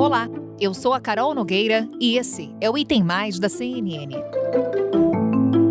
Olá, eu sou a Carol Nogueira e esse é o Item Mais da CNN.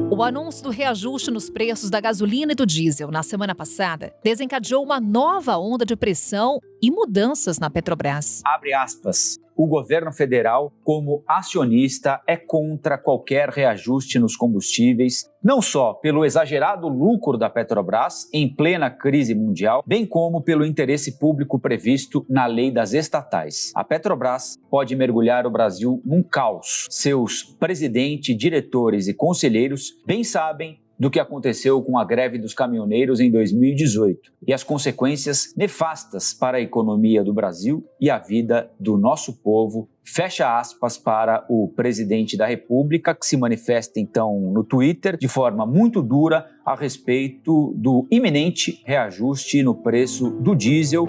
O anúncio do reajuste nos preços da gasolina e do diesel na semana passada desencadeou uma nova onda de pressão e mudanças na Petrobras. Abre aspas. O governo federal, como acionista, é contra qualquer reajuste nos combustíveis, não só pelo exagerado lucro da Petrobras em plena crise mundial, bem como pelo interesse público previsto na lei das estatais. A Petrobras pode mergulhar o Brasil num caos. Seus presidente, diretores e conselheiros bem sabem do que aconteceu com a greve dos caminhoneiros em 2018 e as consequências nefastas para a economia do Brasil e a vida do nosso povo. Fecha aspas para o presidente da República, que se manifesta então no Twitter de forma muito dura a respeito do iminente reajuste no preço do diesel.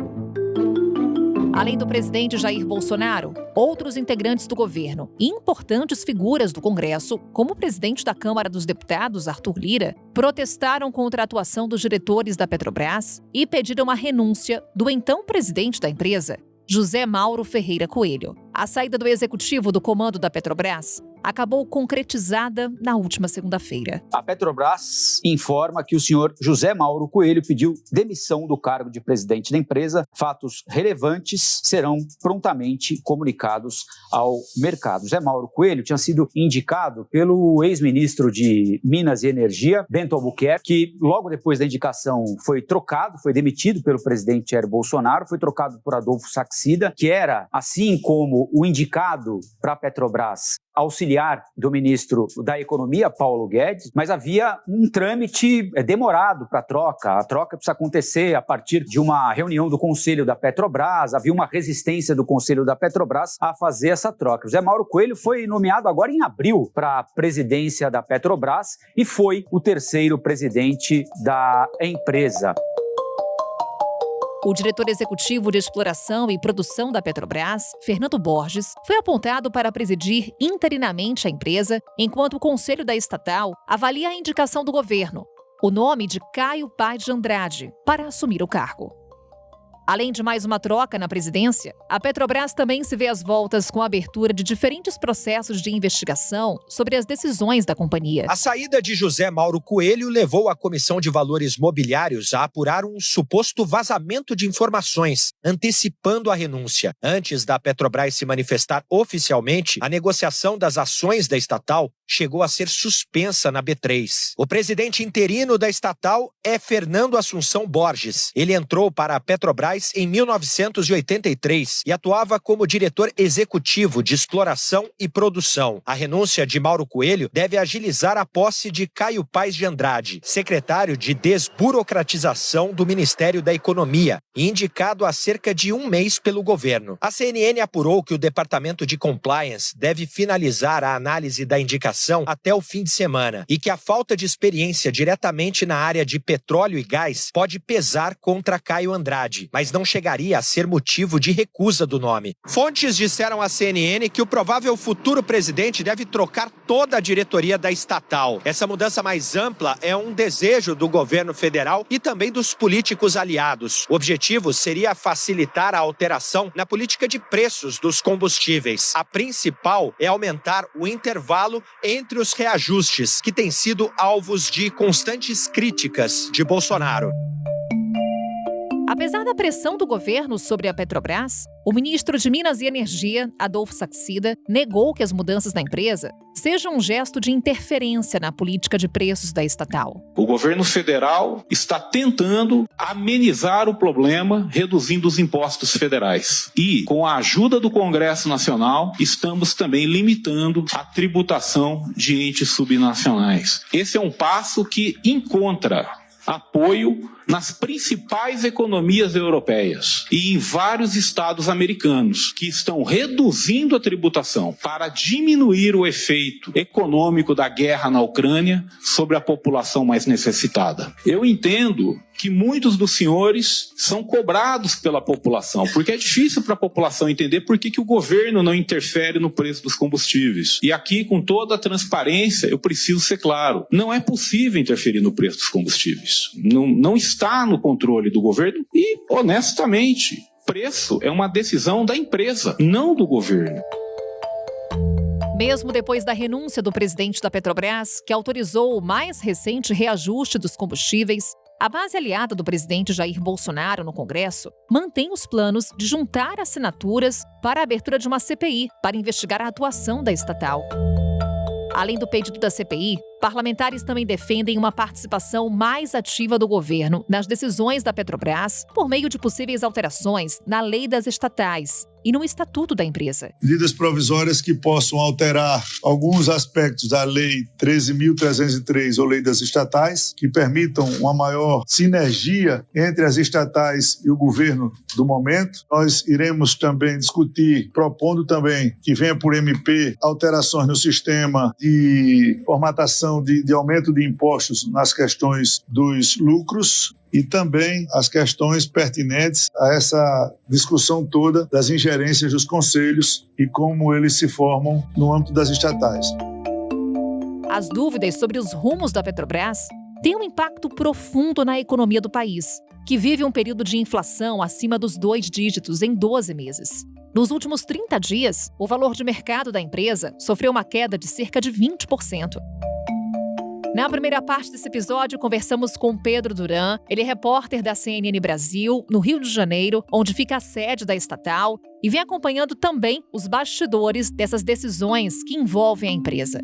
Além do presidente Jair Bolsonaro, outros integrantes do governo e importantes figuras do Congresso, como o presidente da Câmara dos Deputados, Arthur Lira, protestaram contra a atuação dos diretores da Petrobras e pediram a renúncia do então presidente da empresa, José Mauro Ferreira Coelho. A saída do executivo do comando da Petrobras acabou concretizada na última segunda-feira. A Petrobras informa que o senhor José Mauro Coelho pediu demissão do cargo de presidente da empresa. Fatos relevantes serão prontamente comunicados ao mercado. José Mauro Coelho tinha sido indicado pelo ex-ministro de Minas e Energia, Bento Albuquerque, que logo depois da indicação foi trocado, foi demitido pelo presidente Jair Bolsonaro, foi trocado por Adolfo Saxida, que era, assim como o indicado para a Petrobras, auxiliar do ministro da Economia, Paulo Guedes, mas havia um trâmite demorado para a troca. A troca precisa acontecer a partir de uma reunião do Conselho da Petrobras, havia uma resistência do Conselho da Petrobras a fazer essa troca. José Mauro Coelho foi nomeado agora em abril para a presidência da Petrobras e foi o terceiro presidente da empresa. O diretor executivo de exploração e produção da Petrobras, Fernando Borges, foi apontado para presidir interinamente a empresa, enquanto o conselho da estatal avalia a indicação do governo, o nome de Caio Paes de Andrade, para assumir o cargo. Além de mais uma troca na presidência, a Petrobras também se vê às voltas com a abertura de diferentes processos de investigação sobre as decisões da companhia. A saída de José Mauro Coelho levou a Comissão de Valores Mobiliários a apurar um suposto vazamento de informações, antecipando a renúncia. Antes da Petrobras se manifestar oficialmente, a negociação das ações da estatal chegou a ser suspensa na B3. O presidente interino da estatal é Fernando Assunção Borges. Ele entrou para a Petrobras em 1983 e atuava como diretor executivo de exploração e produção. A renúncia de Mauro Coelho deve agilizar a posse de Caio Paes de Andrade, secretário de Desburocratização do Ministério da Economia, e indicado há cerca de um mês pelo governo. A CNN apurou que o Departamento de Compliance deve finalizar a análise da indicação até o fim de semana e que a falta de experiência diretamente na área de petróleo e gás pode pesar contra Caio Andrade, mas não chegaria a ser motivo de recusa do nome. Fontes disseram à CNN que o provável futuro presidente deve trocar toda a diretoria da estatal. Essa mudança mais ampla é um desejo do governo federal e também dos políticos aliados. O objetivo seria facilitar a alteração na política de preços dos combustíveis. A principal é aumentar o intervalo entre os reajustes, que têm sido alvos de constantes críticas de Bolsonaro. Apesar da pressão do governo sobre a Petrobras, o ministro de Minas e Energia, Adolfo Saxida, negou que as mudanças na empresa sejam um gesto de interferência na política de preços da estatal. O governo federal está tentando amenizar o problema, reduzindo os impostos federais. E, com a ajuda do Congresso Nacional, estamos também limitando a tributação de entes subnacionais. Esse é um passo que encontra apoio nas principais economias europeias e em vários estados americanos, que estão reduzindo a tributação para diminuir o efeito econômico da guerra na Ucrânia sobre a população mais necessitada. Eu entendo que muitos dos senhores são cobrados pela população, porque é difícil para a população entender por que o governo não interfere no preço dos combustíveis. E aqui, com toda a transparência, eu preciso ser claro, não é possível interferir no preço dos combustíveis. Não está no controle do governo e, honestamente, Preço é uma decisão da empresa, não do governo. Mesmo depois da renúncia do presidente da Petrobras, que autorizou o mais recente reajuste dos combustíveis, a base aliada do presidente Jair Bolsonaro no Congresso mantém os planos de juntar assinaturas para a abertura de uma CPI para investigar a atuação da estatal. Além do pedido da CPI, parlamentares também defendem uma participação mais ativa do governo nas decisões da Petrobras por meio de possíveis alterações na lei das estatais e no estatuto da empresa. Medidas provisórias que possam alterar alguns aspectos da Lei 13.303 ou Lei das Estatais, que permitam uma maior sinergia entre as estatais e o governo do momento. Nós iremos também discutir, propondo também que venha por MP alterações no sistema de formatação de aumento de impostos nas questões dos lucros, e também as questões pertinentes a essa discussão toda das ingerências dos conselhos e como eles se formam no âmbito das estatais. As dúvidas sobre os rumos da Petrobras têm um impacto profundo na economia do país, que vive um período de inflação acima dos 2 dígitos em 12 meses. Nos últimos 30 dias, o valor de mercado da empresa sofreu uma queda de cerca de 20%. Na primeira parte desse episódio, conversamos com Pedro Duran. Ele é repórter da CNN Brasil, no Rio de Janeiro, onde fica a sede da estatal, e vem acompanhando também os bastidores dessas decisões que envolvem a empresa.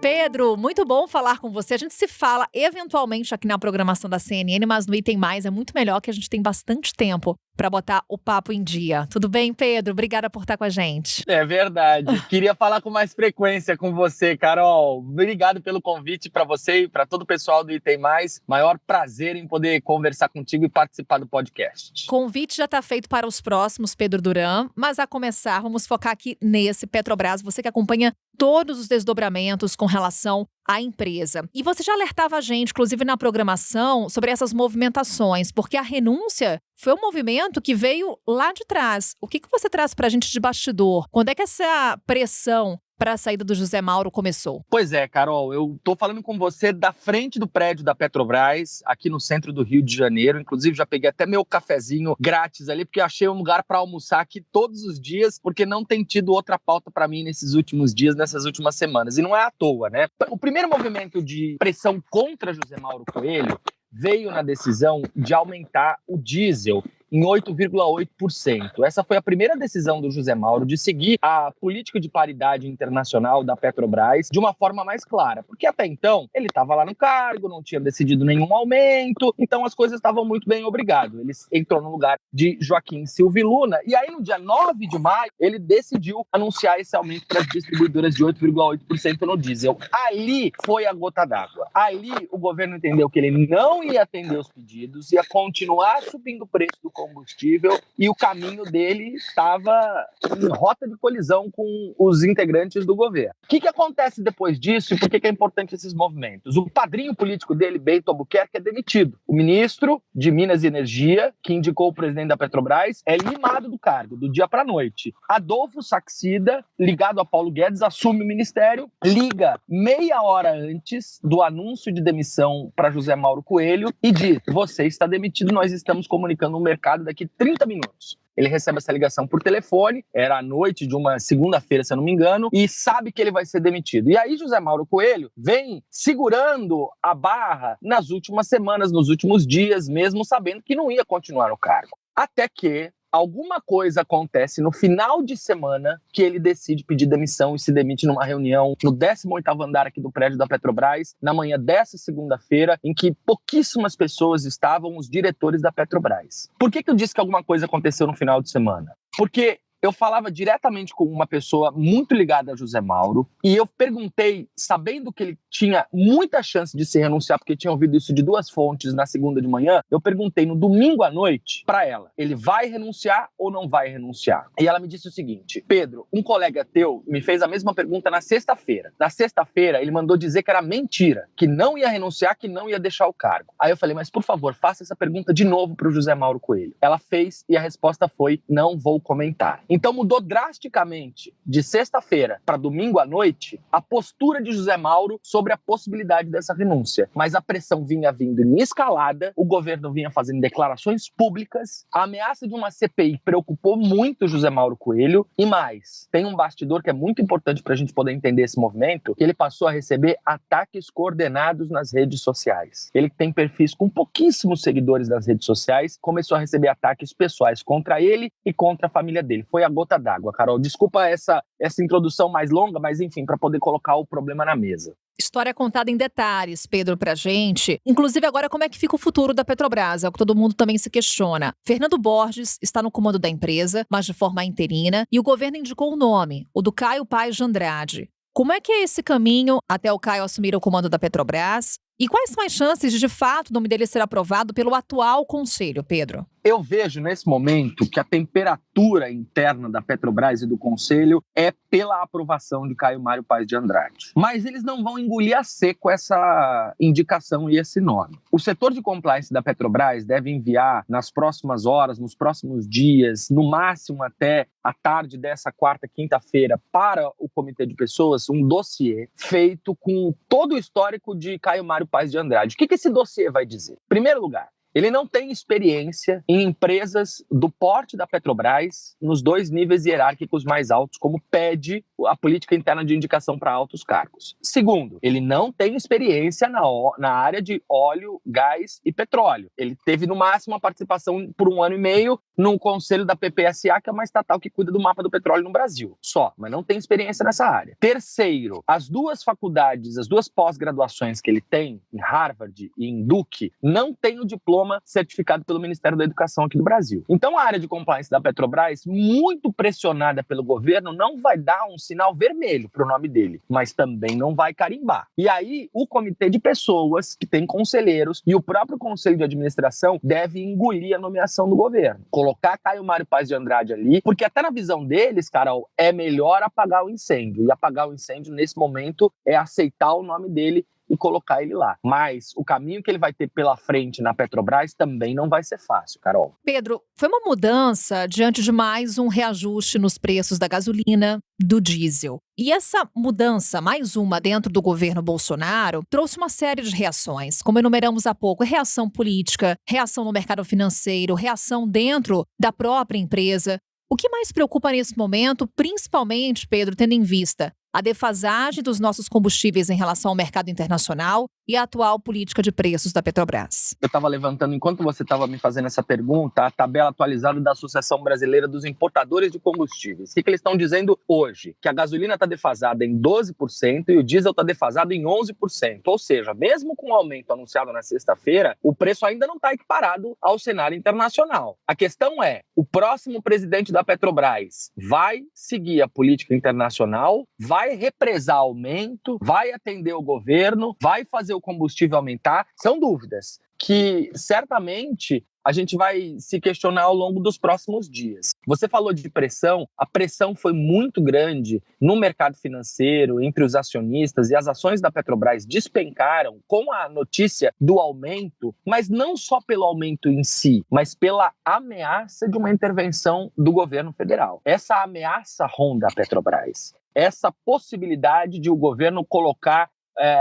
Pedro, muito bom falar com você. A gente se fala eventualmente aqui na programação da CNN, mas no Item Mais é muito melhor que a gente tem bastante tempo para botar o papo em dia. Tudo bem, Pedro? Obrigada por estar com a gente. É verdade. Queria falar com mais frequência com você, Carol. Obrigado pelo convite para você e para todo o pessoal do Item Mais. Maior prazer em poder conversar contigo e participar do podcast. Convite já está feito para os próximos, Pedro Duran, mas a começar, vamos focar aqui nesse Petrobras. Você que acompanha todos os desdobramentos com relação à empresa. E você já alertava a gente, inclusive na programação, sobre essas movimentações, porque a renúncia foi um movimento que veio lá de trás. O que você traz para a gente de bastidor? Quando é que essa pressão para a saída do José Mauro começou? Pois é, Carol, eu tô falando com você da frente do prédio da Petrobras, aqui no centro do Rio de Janeiro. Inclusive, já peguei até meu cafezinho grátis ali, porque eu achei um lugar para almoçar aqui todos os dias, porque não tem tido outra pauta para mim nesses últimos dias, nessas últimas semanas. E não é à toa, né? O primeiro movimento de pressão contra José Mauro Coelho veio na decisão de aumentar o diesel em 8,8%. Essa foi a primeira decisão do José Mauro de seguir a política de paridade internacional da Petrobras de uma forma mais clara, porque até então ele estava lá no cargo, não tinha decidido nenhum aumento, então as coisas estavam muito bem, obrigado. Ele entrou no lugar de Joaquim Silva e Luna, e aí no dia 9 de maio ele decidiu anunciar esse aumento para as distribuidoras de 8,8% no diesel. Ali foi a gota d'água. Ali o governo entendeu que ele não ia atender os pedidos, ia continuar subindo o preço do combustível e o caminho dele estava em rota de colisão com os integrantes do governo. O que acontece depois disso e por que é importante esses movimentos? O padrinho político dele, Bento Albuquerque, é demitido. O ministro de Minas e Energia, que indicou o presidente da Petrobras, é limado do cargo, do dia para a noite. Adolfo Saxida, ligado a Paulo Guedes, assume o ministério, liga meia hora antes do anúncio de demissão para José Mauro Coelho e diz: você está demitido, nós estamos comunicando o mercado daqui 30 minutos. Ele recebe essa ligação por telefone, era à noite de uma segunda-feira, se eu não me engano, e sabe que ele vai ser demitido. E aí José Mauro Coelho vem segurando a barra nas últimas semanas, nos últimos dias, mesmo sabendo que não ia continuar no cargo. Até que alguma coisa acontece no final de semana que ele decide pedir demissão e se demite numa reunião no 18º andar aqui do prédio da Petrobras, na manhã dessa segunda-feira, em que pouquíssimas pessoas estavam, os diretores da Petrobras. Por que eu disse que alguma coisa aconteceu no final de semana? Porque eu falava diretamente com uma pessoa muito ligada a José Mauro e eu perguntei, sabendo que ele tinha muita chance de se renunciar, porque tinha ouvido isso de 2 fontes na segunda de manhã, eu perguntei no domingo à noite para ela, ele vai renunciar ou não vai renunciar? E ela me disse o seguinte: Pedro, um colega teu me fez a mesma pergunta na sexta-feira. Na sexta-feira ele mandou dizer que era mentira, que não ia renunciar, que não ia deixar o cargo. Aí eu falei, mas por favor, faça essa pergunta de novo para o José Mauro Coelho. Ela fez e a resposta foi: não vou comentar. Então mudou drasticamente, de sexta-feira para domingo à noite, a postura de José Mauro sobre a possibilidade dessa renúncia. Mas a pressão vinha vindo em escalada, o governo vinha fazendo declarações públicas, a ameaça de uma CPI preocupou muito José Mauro Coelho, e mais, tem um bastidor que é muito importante para a gente poder entender esse movimento, que ele passou a receber ataques coordenados nas redes sociais. Ele que tem perfis com pouquíssimos seguidores nas redes sociais, começou a receber ataques pessoais contra ele e contra a família dele. Foi a gota d'água, Carol. Desculpa essa introdução mais longa, mas enfim, para poder colocar o problema na mesa. História contada em detalhes, Pedro, pra gente. Inclusive agora como é que fica o futuro da Petrobras, é o que todo mundo também se questiona. Fernando Borges está no comando da empresa, mas de forma interina, e o governo indicou o nome, o do Caio Paes de Andrade. Como é que é esse caminho até o Caio assumir o comando da Petrobras? E quais são as chances de fato, o nome dele ser aprovado pelo atual conselho, Pedro? Eu vejo nesse momento que a temperatura interna da Petrobras e do Conselho é pela aprovação de Caio Mário Paes de Andrade. Mas eles não vão engolir a seco essa indicação e esse nome. O setor de compliance da Petrobras deve enviar nas próximas horas, nos próximos dias, no máximo até a tarde dessa quarta, quinta-feira, para o Comitê de Pessoas, um dossiê feito com todo o histórico de Caio Mário Paes de Andrade. O que esse dossiê vai dizer? Em primeiro lugar, ele não tem experiência em empresas do porte da Petrobras nos 2 níveis hierárquicos mais altos, como pede a política interna de indicação para altos cargos. Segundo, ele não tem experiência na área de óleo, gás e petróleo. Ele teve, no máximo, a participação por 1 ano e meio no conselho da PPSA, que é uma estatal que cuida do mapa do petróleo no Brasil. Só, mas não tem experiência nessa área. Terceiro, as 2 faculdades, as 2 pós-graduações que ele tem, em Harvard e em Duke, não tem o diploma certificado pelo Ministério da Educação aqui do Brasil. Então a área de compliance da Petrobras, muito pressionada pelo governo, não vai dar um sinal vermelho para o nome dele, mas também não vai carimbar. E aí o comitê de pessoas, que tem conselheiros, e o próprio conselho de administração deve engolir a nomeação do governo. Colocar Caio Mário Paes de Andrade ali, porque até na visão deles, Carol, é melhor apagar o incêndio. E apagar o incêndio nesse momento é aceitar o nome dele e colocar ele lá. Mas o caminho que ele vai ter pela frente na Petrobras também não vai ser fácil, Carol. Pedro, foi uma mudança diante de mais um reajuste nos preços da gasolina, do diesel. E essa mudança, mais uma dentro do governo Bolsonaro, trouxe uma série de reações, como enumeramos há pouco, reação política, reação no mercado financeiro, reação dentro da própria empresa. O que mais preocupa nesse momento, principalmente, Pedro, tendo em vista a defasagem dos nossos combustíveis em relação ao mercado internacional e a atual política de preços da Petrobras? Eu estava levantando, enquanto você estava me fazendo essa pergunta, a tabela atualizada da Associação Brasileira dos Importadores de Combustíveis. O que eles estão dizendo hoje? Que a gasolina está defasada em 12% e o diesel está defasado em 11%. Ou seja, mesmo com o aumento anunciado na sexta-feira, o preço ainda não está equiparado ao cenário internacional. A questão é, o próximo presidente da Petrobras vai seguir a política internacional, vai represar aumento, vai atender o governo, vai fazer o combustível aumentar? São dúvidas que certamente a gente vai se questionar ao longo dos próximos dias. Você falou de pressão, a pressão foi muito grande no mercado financeiro, entre os acionistas, e as ações da Petrobras despencaram com a notícia do aumento, mas não só pelo aumento em si, mas pela ameaça de uma intervenção do governo federal. Essa ameaça ronda a Petrobras. Essa possibilidade de o governo colocar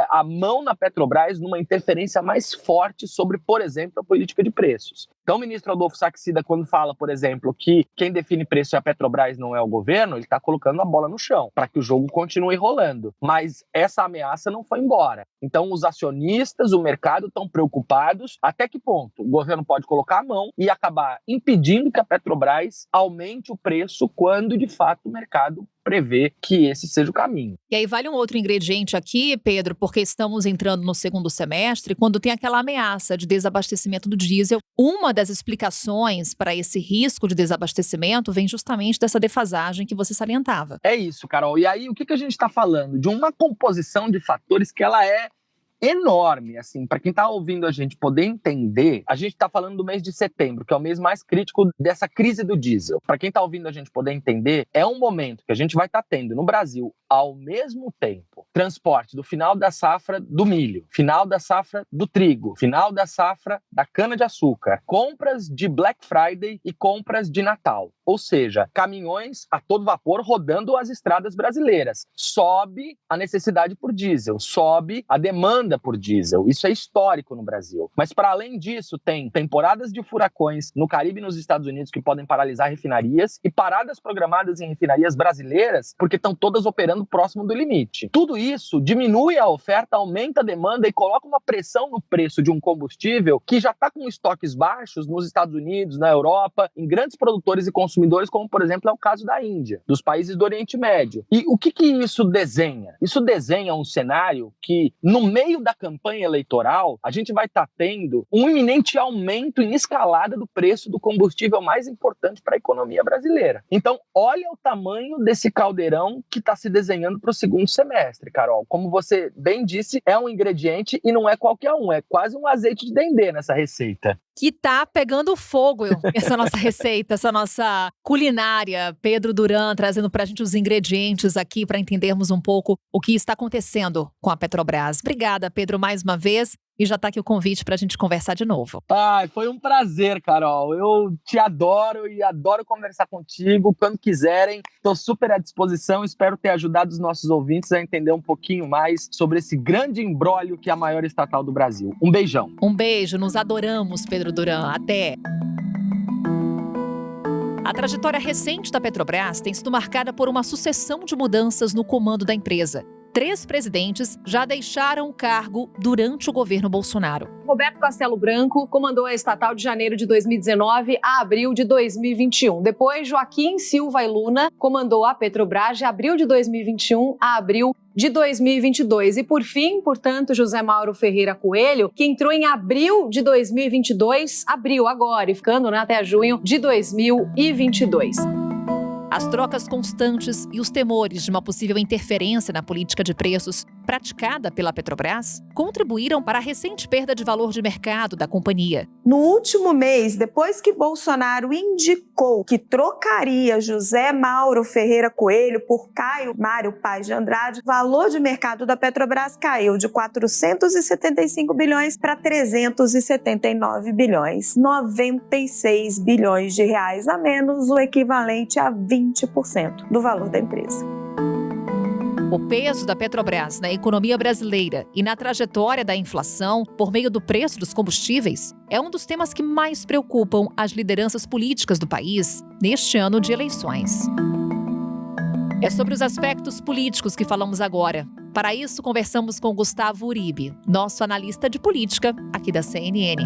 a mão na Petrobras numa interferência mais forte sobre, por exemplo, a política de preços. Então, o ministro Adolfo Saxida, quando fala, por exemplo, que quem define preço é a Petrobras, não é o governo, ele está colocando a bola no chão para que o jogo continue rolando. Mas essa ameaça não foi embora. Então, os acionistas, o mercado estão preocupados até que ponto o governo pode colocar a mão e acabar impedindo que a Petrobras aumente o preço quando, de fato, o mercado prevê que esse seja o caminho. E aí vale um outro ingrediente aqui, Pedro, porque estamos entrando no segundo semestre, quando tem aquela ameaça de desabastecimento do diesel. Uma das explicações para esse risco de desabastecimento vem justamente dessa defasagem que você salientava. É isso, Carol. E aí, o que a gente está falando? De uma composição de fatores que ela é enorme, assim, para quem está ouvindo a gente poder entender. A gente está falando do mês de setembro, que é o mês mais crítico dessa crise do diesel. Para quem está ouvindo a gente poder entender, é um momento que a gente vai estar tendo no Brasil, ao mesmo tempo, transporte do final da safra do milho, final da safra do trigo, final da safra da cana-de-açúcar, compras de Black Friday e compras de Natal. ou seja, caminhões a todo vapor rodando as estradas brasileiras. Sobe a necessidade por diesel, sobe a demanda por diesel. Isso é histórico no Brasil. Mas, para além disso, tem temporadas de furacões no Caribe e nos Estados Unidos que podem paralisar refinarias e paradas programadas em refinarias brasileiras porque estão todas operando próximo do limite. Tudo isso diminui a oferta, aumenta a demanda e coloca uma pressão no preço de um combustível que já está com estoques baixos nos Estados Unidos, na Europa, em grandes produtores e consumidores, como, por exemplo, é o caso da Índia, dos países do Oriente Médio. E o que isso desenha? Isso desenha um cenário que, no meio da campanha eleitoral, a gente vai estar tendo um iminente aumento em escalada do preço do combustível mais importante para a economia brasileira. Então, olha o tamanho desse caldeirão que está se desenhando para o segundo semestre, Carol. Como você bem disse, é um ingrediente e não é qualquer um, é quase um azeite de dendê nessa receita. Que tá pegando fogo essa nossa receita, essa nossa culinária. Pedro Duran trazendo pra gente os ingredientes aqui para entendermos um pouco o que está acontecendo com a Petrobras. Obrigada, Pedro, mais uma vez. E já tá aqui o convite pra gente conversar de novo. Foi um prazer, Carol. Eu te adoro e adoro conversar contigo. Quando quiserem, estou super à disposição. Espero ter ajudado os nossos ouvintes a entender um pouquinho mais sobre esse grande imbróglio que é a maior estatal do Brasil. Um beijão. Um beijo, nos adoramos, Pedro Duran. Até! A trajetória recente da Petrobras tem sido marcada por uma sucessão de mudanças no comando da empresa. 3 presidentes já deixaram o cargo durante o governo Bolsonaro. Roberto Castelo Branco comandou a estatal de janeiro de 2019 a abril de 2021. Depois, Joaquim Silva e Luna comandou a Petrobras de abril de 2021 a abril de 2022. E, por fim, portanto, José Mauro Ferreira Coelho, que entrou em abril de 2022, abril agora, e ficando até junho de 2022. As trocas constantes e os temores de uma possível interferência na política de preços praticada pela Petrobras contribuíram para a recente perda de valor de mercado da companhia. No último mês, depois que Bolsonaro indicou que trocaria José Mauro Ferreira Coelho por Caio Mário Paz de Andrade, o valor de mercado da Petrobras caiu de 475 bilhões para 379 bilhões, 96 bilhões de reais a menos, o equivalente a 20% do valor da empresa. O peso da Petrobras na economia brasileira e na trajetória da inflação por meio do preço dos combustíveis é um dos temas que mais preocupam as lideranças políticas do país neste ano de eleições. É sobre os aspectos políticos que falamos agora. Para isso, conversamos com Gustavo Uribe, nosso analista de política aqui da CNN.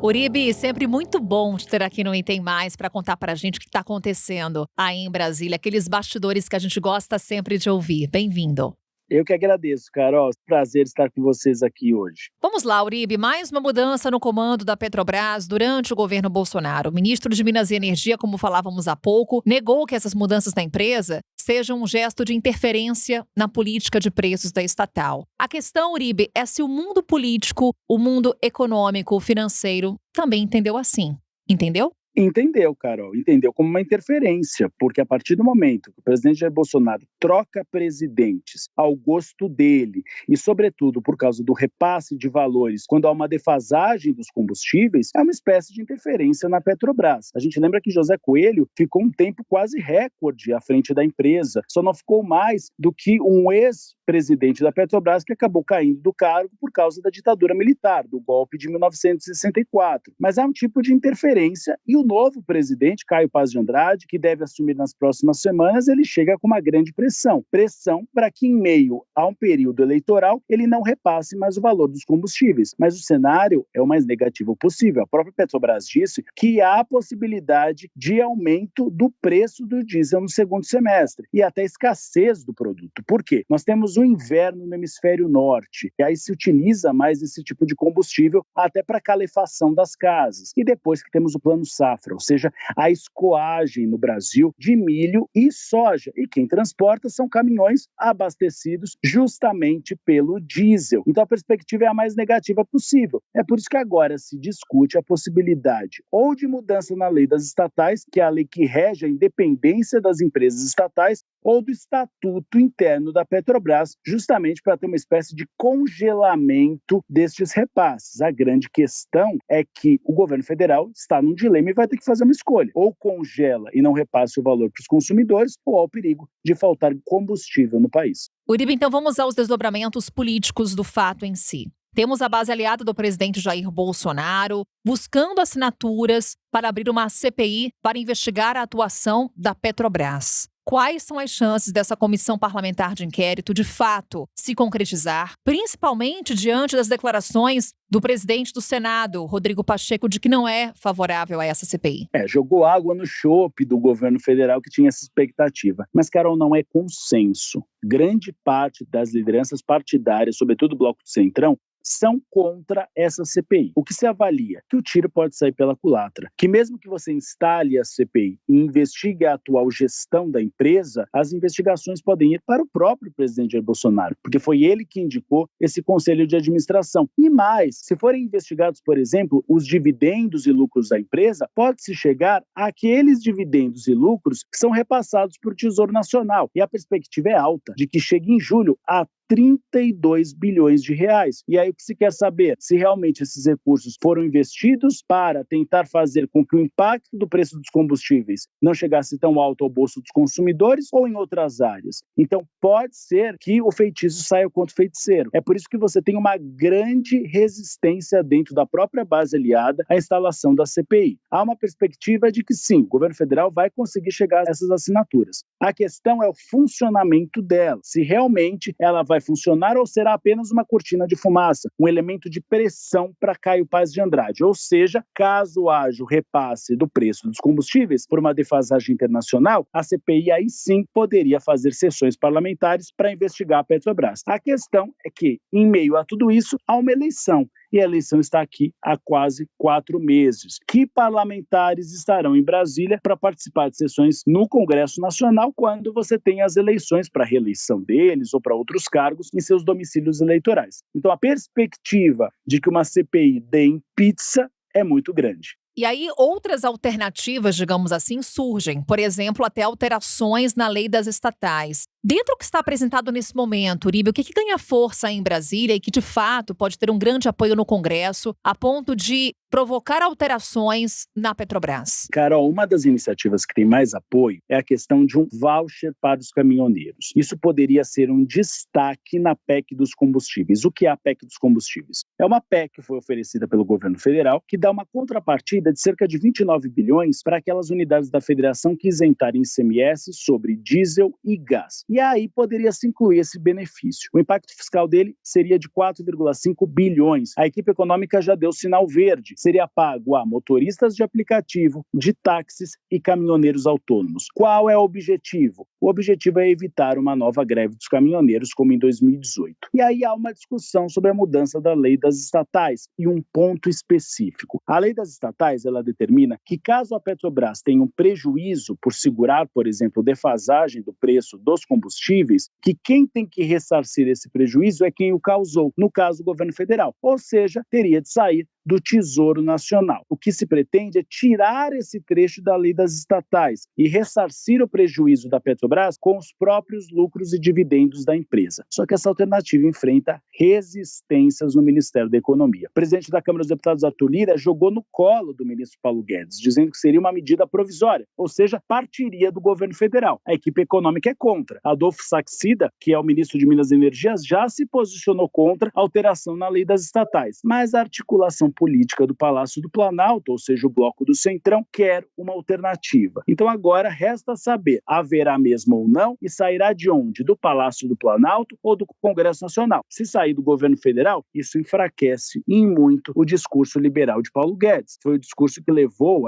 Uribe, sempre muito bom te ter aqui no Item Mais para contar para a gente o que está acontecendo aí em Brasília, aqueles bastidores que a gente gosta sempre de ouvir. Bem-vindo. Eu que agradeço, Carol. Prazer estar com vocês aqui hoje. Vamos lá, Uribe. Mais uma mudança no comando da Petrobras durante o governo Bolsonaro. O ministro de Minas e Energia, como falávamos há pouco, negou que essas mudanças na empresa sejam um gesto de interferência na política de preços da estatal. A questão, Uribe, é se o mundo político, o mundo econômico, financeiro, também entendeu assim. Entendeu? Entendeu, Carol, entendeu como uma interferência, porque a partir do momento que o presidente Jair Bolsonaro troca presidentes ao gosto dele e, sobretudo, por causa do repasse de valores, quando há uma defasagem dos combustíveis, é uma espécie de interferência na Petrobras. A gente lembra que José Coelho ficou um tempo quase recorde à frente da empresa, só não ficou mais do que um ex-presidente da Petrobras que acabou caindo do cargo por causa da ditadura militar, do golpe de 1964. Mas há um tipo de interferência e o novo presidente, Caio Paz de Andrade, que deve assumir nas próximas semanas, ele chega com uma grande pressão. Pressão para que, em meio a um período eleitoral, ele não repasse mais o valor dos combustíveis. Mas o cenário é o mais negativo possível. A própria Petrobras disse que há a possibilidade de aumento do preço do diesel no segundo semestre e até escassez do produto. Por quê? Nós temos o inverno no hemisfério norte, e aí se utiliza mais esse tipo de combustível até para calefação das casas. E depois que temos o plano safra, ou seja, a escoagem no Brasil de milho e soja. E quem transporta são caminhões abastecidos justamente pelo diesel. Então a perspectiva é a mais negativa possível. É por isso que agora se discute a possibilidade ou de mudança na lei das estatais, que é a lei que rege a independência das empresas estatais, ou do estatuto interno da Petrobras, justamente para ter uma espécie de congelamento destes repasses. A grande questão é que o governo federal está num dilema e vai ter que fazer uma escolha. Ou congela e não repasse o valor para os consumidores, ou há o perigo de faltar combustível no país. Uribe, então vamos aos desdobramentos políticos do fato em si. Temos a base aliada do presidente Jair Bolsonaro buscando assinaturas para abrir uma CPI para investigar a atuação da Petrobras. Quais são as chances dessa comissão parlamentar de inquérito, de fato, se concretizar, principalmente diante das declarações do presidente do Senado, Rodrigo Pacheco, de que não é favorável a essa CPI? Jogou água no chope do governo federal que tinha essa expectativa. Mas, Carol, não é consenso. Grande parte das lideranças partidárias, sobretudo o Bloco do Centrão, são contra essa CPI. O que se avalia? Que o tiro pode sair pela culatra. Que mesmo que você instale a CPI e investigue a atual gestão da empresa, as investigações podem ir para o próprio presidente Jair Bolsonaro, porque foi ele que indicou esse conselho de administração. E mais, se forem investigados, por exemplo, os dividendos e lucros da empresa, pode-se chegar àqueles dividendos e lucros que são repassados por Tesouro Nacional. E a perspectiva é alta, de que chegue em julho a 32 bilhões de reais. E aí o que se quer saber? Se realmente esses recursos foram investidos para tentar fazer com que o impacto do preço dos combustíveis não chegasse tão alto ao bolso dos consumidores ou em outras áreas. Então pode ser que o feitiço saia contra o feiticeiro. É por isso que você tem uma grande resistência dentro da própria base aliada à instalação da CPI. Há uma perspectiva de que sim, o governo federal vai conseguir chegar a essas assinaturas. A questão é o funcionamento dela. Se realmente ela vai funcionar ou será apenas uma cortina de fumaça, um elemento de pressão para Caio Paz de Andrade. Ou seja, caso haja o repasse do preço dos combustíveis por uma defasagem internacional, a CPI aí sim poderia fazer sessões parlamentares para investigar a Petrobras. A questão é que, em meio a tudo isso, há uma eleição. E a eleição está aqui há quase 4 meses. Que parlamentares estarão em Brasília para participar de sessões no Congresso Nacional quando você tem as eleições para a reeleição deles ou para outros cargos em seus domicílios eleitorais? Então a perspectiva de que uma CPI dê em pizza é muito grande. E aí outras alternativas, digamos assim, surgem. Por exemplo, até alterações na lei das estatais. Dentro do que está apresentado nesse momento, Uribe, o que ganha força em Brasília e que, de fato, pode ter um grande apoio no Congresso a ponto de provocar alterações na Petrobras? Carol, uma das iniciativas que tem mais apoio é a questão de um voucher para os caminhoneiros. Isso poderia ser um destaque na PEC dos combustíveis. O que é a PEC dos combustíveis? É uma PEC que foi oferecida pelo governo federal que dá uma contrapartida de cerca de 29 bilhões para aquelas unidades da federação que isentarem ICMS sobre diesel e gás. E aí poderia se incluir esse benefício. O impacto fiscal dele seria de 4,5 bilhões. A equipe econômica já deu sinal verde. Seria pago a motoristas de aplicativo, de táxis e caminhoneiros autônomos. Qual é o objetivo? O objetivo é evitar uma nova greve dos caminhoneiros, como em 2018. E aí há uma discussão sobre a mudança da lei das estatais e um ponto específico. A lei das estatais, ela determina que caso a Petrobras tenha um prejuízo por segurar, por exemplo, defasagem do preço dos combustíveis, que quem tem que ressarcir esse prejuízo é quem o causou, no caso o governo federal. Ou seja, teria de sair do Tesouro Nacional. O que se pretende é tirar esse trecho da lei das estatais e ressarcir o prejuízo da Petrobras com os próprios lucros e dividendos da empresa. Só que essa alternativa enfrenta resistências no Ministério da Economia. O presidente da Câmara dos Deputados, Arthur Lira, jogou no colo do ministro Paulo Guedes, dizendo que seria uma medida provisória, ou seja, partiria do governo federal. A equipe econômica é contra. Adolfo Saxida, que é o ministro de Minas e Energia, já se posicionou contra a alteração na lei das estatais. Mas a articulação política do Palácio do Planalto, ou seja, o Bloco do Centrão, quer uma alternativa. Então agora resta saber, haverá mesmo ou não, e sairá de onde? Do Palácio do Planalto ou do Congresso Nacional? Se sair do governo federal, isso enfraquece em muito o discurso liberal de Paulo Guedes. Foi o discurso que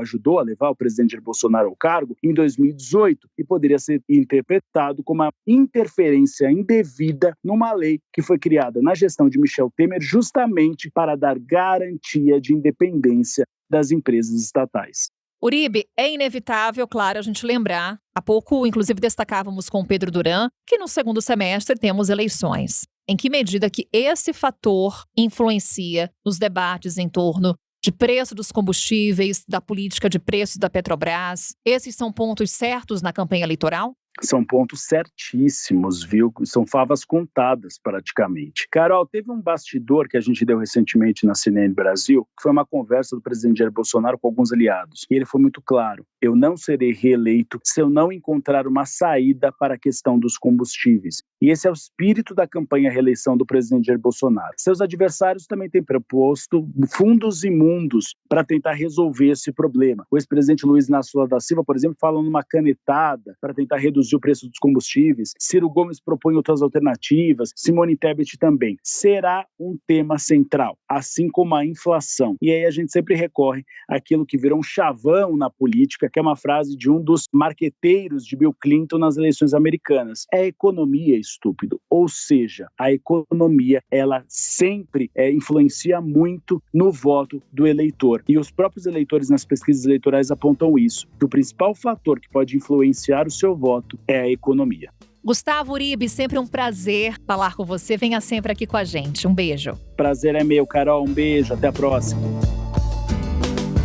ajudou a levar o presidente Jair Bolsonaro ao cargo em 2018 e poderia ser interpretado como uma interferência indevida numa lei que foi criada na gestão de Michel Temer justamente para dar garantia de independência das empresas estatais. Uribe, é inevitável, claro, a gente lembrar, há pouco, inclusive, destacávamos com o Pedro Duran, que no segundo semestre temos eleições. Em que medida que esse fator influencia nos debates em torno de preço dos combustíveis, da política de preços da Petrobras? Esses são pontos certos na campanha eleitoral? São pontos certíssimos, viu? São favas contadas praticamente. Carol, teve um bastidor que a gente deu recentemente na CNN Brasil, que foi uma conversa do presidente Jair Bolsonaro com alguns aliados. E ele foi muito claro: eu não serei reeleito se eu não encontrar uma saída para a questão dos combustíveis. E esse é o espírito da campanha à reeleição do presidente Jair Bolsonaro. Seus adversários também têm proposto fundos imundos para tentar resolver esse problema. O ex-presidente Luiz Inácio Lula da Silva, por exemplo, fala numa canetada para tentar reduzir o preço dos combustíveis. Ciro Gomes propõe outras alternativas, Simone Tebet também. Será um tema central, assim como a inflação. E aí a gente sempre recorre àquilo que virou um chavão na política, que é uma frase de um dos marqueteiros de Bill Clinton nas eleições americanas. É economia, estúpido. Ou seja, a economia, ela sempre influencia muito no voto do eleitor. E os próprios eleitores nas pesquisas eleitorais apontam isso, que o principal fator que pode influenciar o seu voto é a economia. Gustavo Uribe, sempre um prazer falar com você. Venha sempre aqui com a gente. Um beijo. Prazer é meu, Carol. Um beijo. Até a próxima.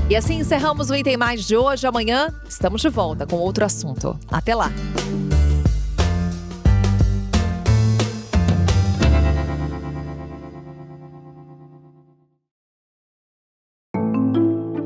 E assim encerramos o Item Mais de hoje. Amanhã estamos de volta com outro assunto. Até lá.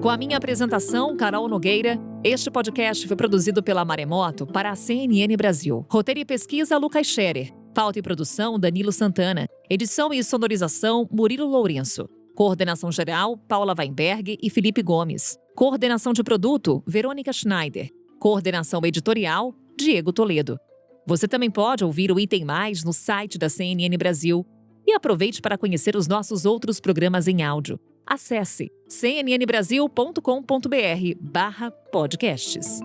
Com a minha apresentação, Carol Nogueira, este podcast foi produzido pela Maremoto para a CNN Brasil. Roteiro e pesquisa, Lucas Scherer. Pauta e produção, Danilo Santana. Edição e sonorização, Murilo Lourenço. Coordenação geral, Paula Weinberg e Felipe Gomes. Coordenação de produto, Verônica Schneider. Coordenação editorial, Diego Toledo. Você também pode ouvir o Item Mais no site da CNN Brasil. E aproveite para conhecer os nossos outros programas em áudio. Acesse cnnbrasil.com.br/podcasts.